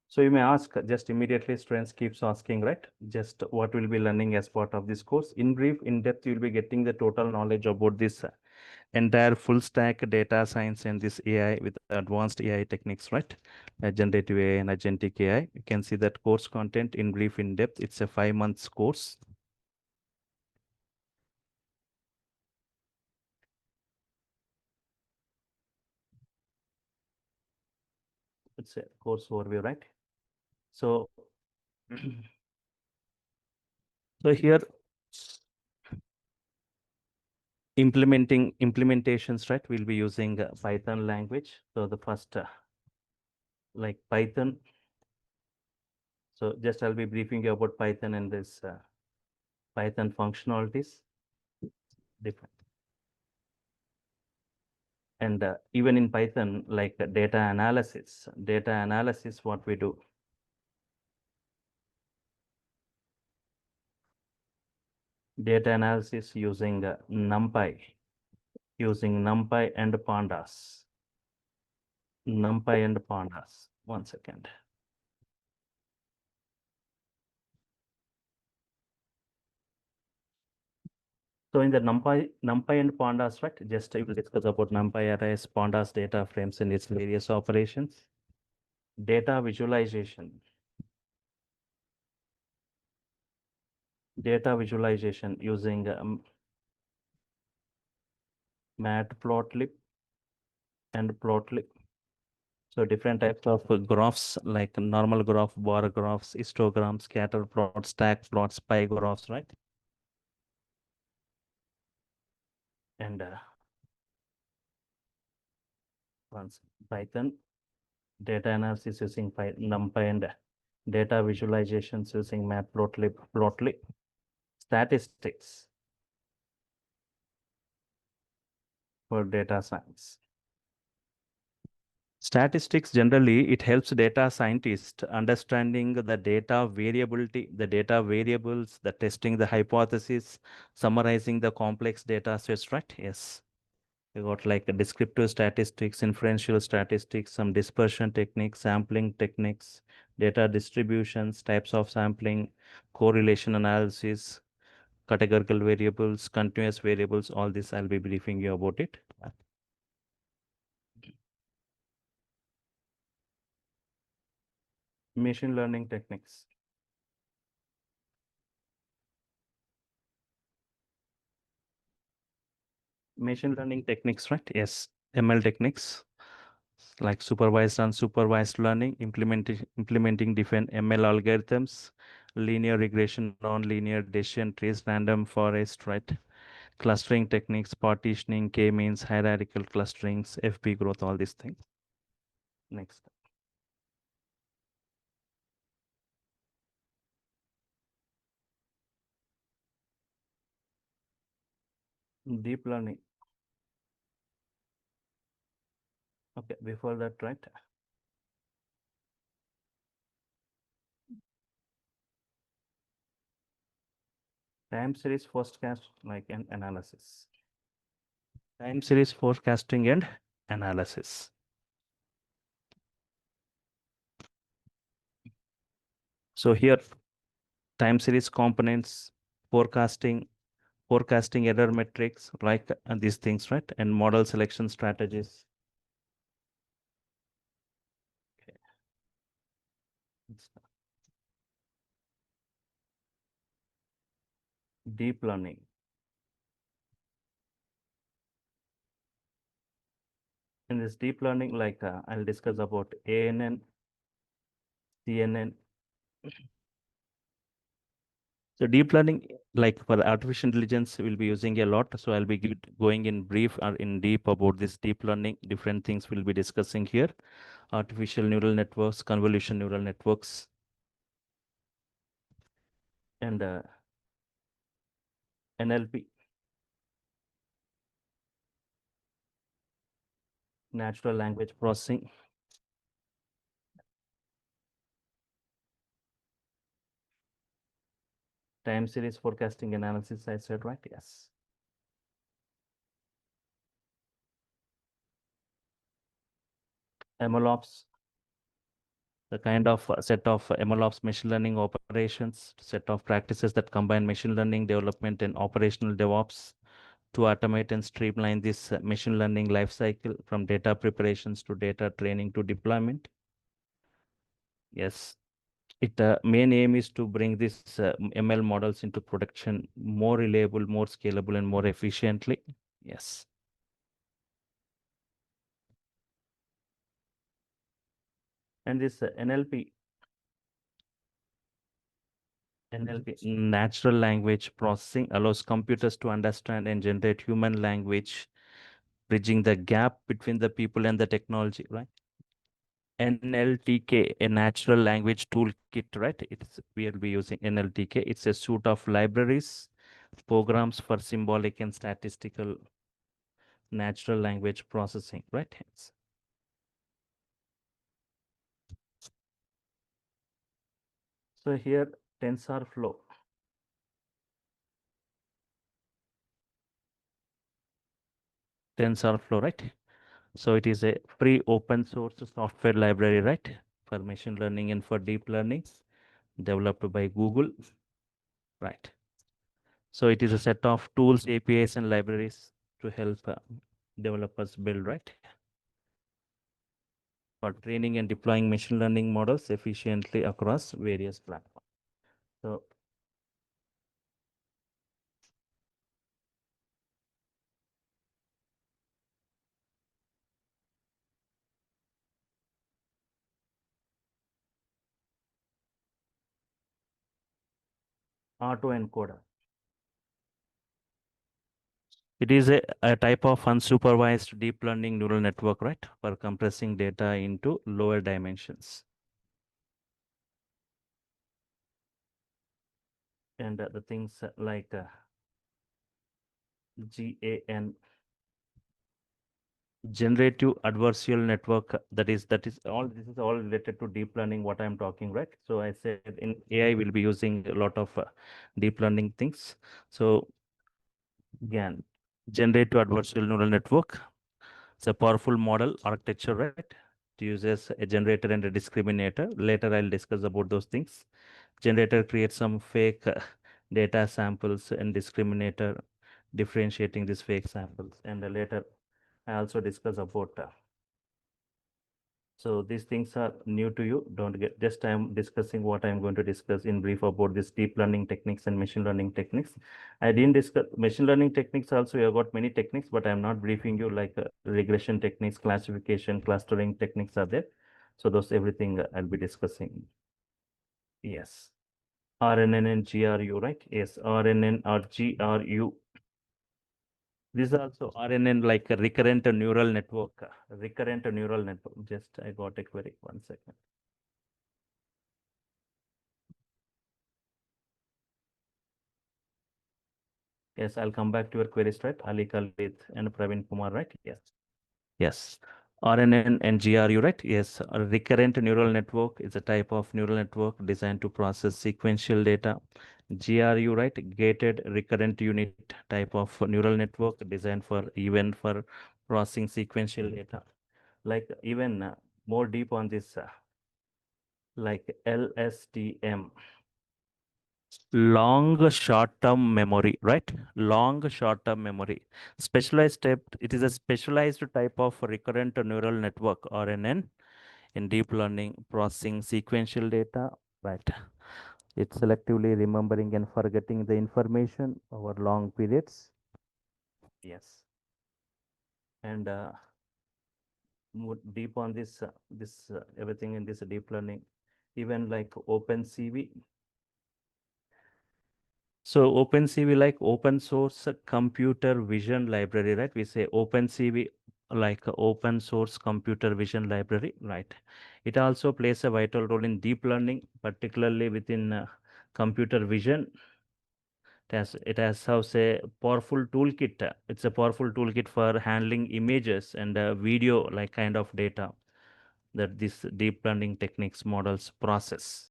So you may ask, just immediately students keeps asking, right? Just what will be learning as part of this course? In brief, in depth, you'll be getting the total knowledge about this entire full stack data science and this AI with advanced AI techniques, right? Generative AI and agentic AI. You can see that course content in brief, in depth. It's a 5 months course. It's a course overview, right? So, so here implementations, right? We'll be using Python language. So the first, like Python. So just I'll be briefing you about Python and this Python functionalities. Different. And even in Python, like data analysis, what we do. Data analysis using NumPy and pandas. NumPy and pandas. 1 second. So in the NumPy and pandas, right? Just I will discuss about NumPy arrays, pandas data frames and its various operations. Data visualization. Data visualization using matplotlib and plotlib. So different types of graphs like normal graph, bar graphs, histogram, scatter plots, stack plots, pie graphs, right? And once Python data analysis using NumPy and data visualizations using matplotlib, statistics for data science. Statistics generally, it helps data scientists understanding the data variability, the data variables, the testing the hypothesis, summarizing the complex data sets, right? Yes. We got like descriptive statistics, inferential statistics, some dispersion techniques, sampling techniques, data distributions, types of sampling, correlation analysis, categorical variables, continuous variables, all this I'll be briefing you about it. Machine learning techniques. Machine learning techniques, right? Yes, ML techniques like supervised and unsupervised learning, implementing different ML algorithms, linear regression, non-linear decision trees, random forest, right? Clustering techniques, partitioning, k-means, hierarchical clusterings, FP growth, all these things. Next. Deep learning. Okay, before that, right? Time series forecast like an analysis. Time series forecasting and analysis. So here, time series components, forecasting, error metrics, like these things, right? And model selection strategies. Okay. Deep learning. In this deep learning, like I'll discuss about ANN, CNN. So deep learning, like for artificial intelligence, we'll be using a lot. So I'll be going in brief or in deep about this deep learning. Different things we'll be discussing here. Artificial neural networks, convolution neural networks, and NLP, natural language processing. Time series forecasting analysis, I said, right? Yes. MLOps, the kind of set of MLOps machine learning operations, set of practices that combine machine learning development and operational DevOps to automate and streamline this machine learning lifecycle from data preparations to data training to deployment. Yes, it main aim is to bring this ML models into production more reliable, more scalable, and more efficiently. Yes. And this NLP, natural language processing, allows computers to understand and generate human language, bridging the gap between the people and the technology, right? NLTK, a natural language toolkit, right? We'll be using NLTK. It's a suite of libraries, programs for symbolic and statistical natural language processing, right? So here, TensorFlow. TensorFlow, right? So it is a free open source software library, right? For machine learning and for deep learning, developed by Google, right? So it is a set of tools, APIs, and libraries to help developers build, right? For training and deploying machine learning models efficiently across various platforms. So autoencoder. It is a type of unsupervised deep learning neural network, right? For compressing data into lower dimensions. And the things like GAN, generative adversarial network, that is all, this is all related to deep learning, what I'm talking, right? So I said in AI we'll be using a lot of deep learning things. So GAN, generative adversarial neural network, it's a powerful model architecture, right? It uses a generator and a discriminator. Later I'll discuss about those things. Generator creates some fake data samples and discriminator differentiating these fake samples, and later I also discuss about so these things are new to you. Don't get, just I'm discussing what I'm going to discuss in brief about this deep learning techniques and machine learning techniques. I didn't discuss machine learning techniques also. You have got many techniques, but I'm not briefing you like regression techniques, classification, clustering techniques are there. So those everything I'll be discussing. Yes. RNN and GRU, right? Yes, RNN or GRU. This is also RNN, like a recurrent neural network. Recurrent neural network. Just I got a query. 1 second. Yes, I'll come back to your queries, right? Ali Khalid and Praveen Kumar, right? Yes. Yes. RNN and GRU, right? Yes. A recurrent neural network is a type of neural network designed to process sequential data. GRU, right? Gated recurrent unit type of neural network designed for even for processing sequential data. Like even more deep on this, like LSTM, long short-term memory, right? Long short-term memory. Specialized type, it is a specialized type of recurrent neural network, RNN, in deep learning processing sequential data, right? It's selectively remembering and forgetting the information over long periods. Yes. And more deep on this everything in this deep learning, even like OpenCV. So OpenCV, like open source computer vision library, right? We say OpenCV like open source computer vision library, right? It also plays a vital role in deep learning, particularly within computer vision. It has how say powerful toolkit. It's a powerful toolkit for handling images and video like kind of data that this deep learning techniques models process.